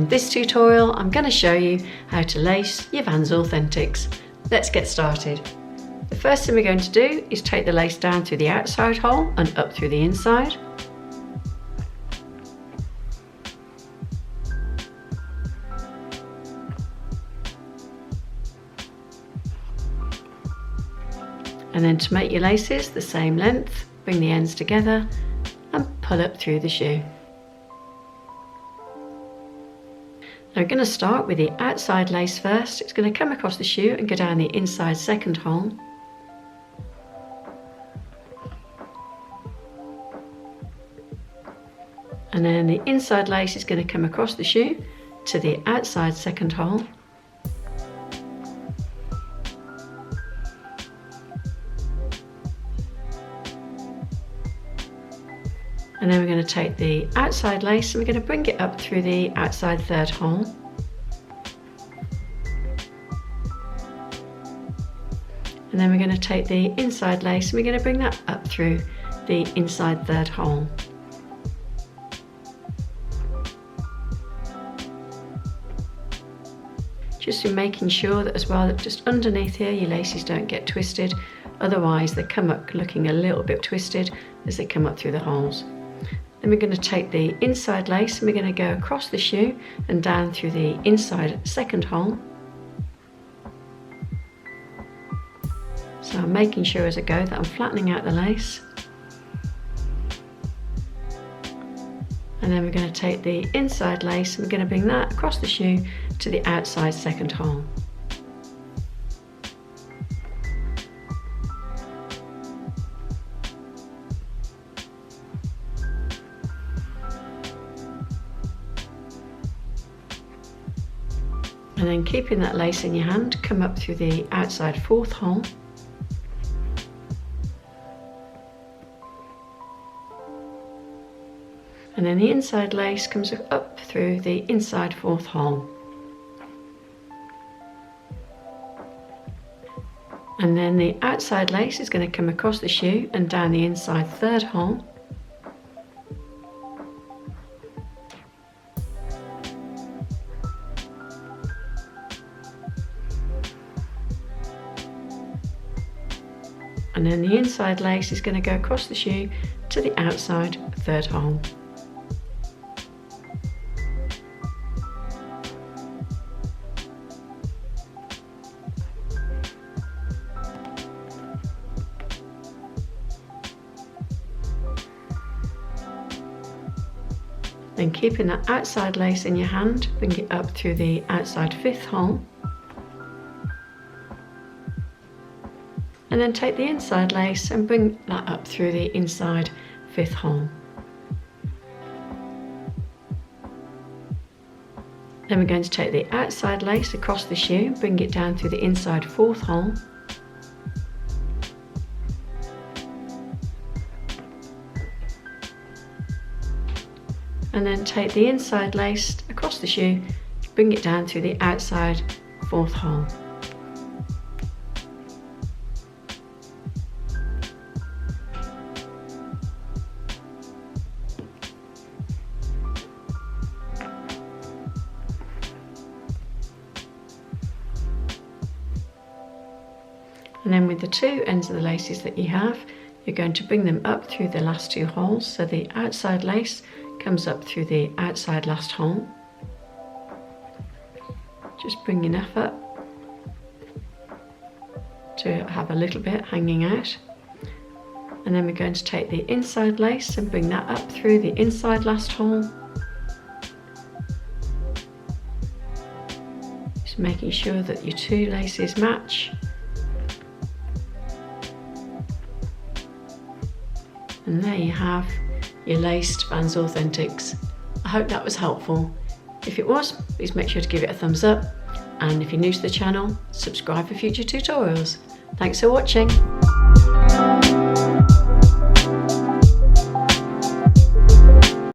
this tutorial I'm going to show you how to lace your Vans Authentics. Let's get started. The first thing we're going to do is take the lace down through the outside hole and up through the inside. And then to make your laces the same length, bring the ends together and pull up through the shoe. Now we're going to start with the outside lace first. It's going to come across the shoe and go down the inside second hole. And then the inside lace is going to come across the shoe to the outside second hole. And then we're going to take the outside lace and we're going to bring it up through the outside third hole. And then we're going to take the inside lace and we're going to bring that up through the inside third hole. Just in making sure that as well that just underneath here your laces don't get twisted, otherwise they come up looking a little bit twisted as they come up through the holes. Then we're going to take the inside lace and we're going to go across the shoe and down through the inside second hole. So I'm making sure as I go that I'm flattening out the lace. And then we're going to take the inside lace and we're going to bring that across the shoe to the outside second hole. And then keeping that lace in your hand, come up through the outside fourth hole. And then the inside lace comes up through the inside fourth hole. And then the outside lace is going to come across the shoe and down the inside third hole. And then the inside lace is going to go across the shoe to the outside third hole. Then keeping that outside lace in your hand, bring it up through the outside fifth hole. And then take the inside lace and bring that up through the inside fifth hole. Then we're going to take the outside lace across the shoe, bring it down through the inside fourth hole. And then take the inside lace across the shoe, bring it down through the outside fourth hole. And then with the two ends of the laces that you have, you're going to bring them up through the last two holes. So the outside lace comes up through the outside last hole. Just bring enough up to have a little bit hanging out. And then we're going to take the inside lace and bring that up through the inside last hole. Just making sure that your two laces match. And there you have your laced Vans Authentics. I hope that was helpful. If it was, please make sure to give it a thumbs up. And if you're new to the channel, subscribe for future tutorials. Thanks for watching.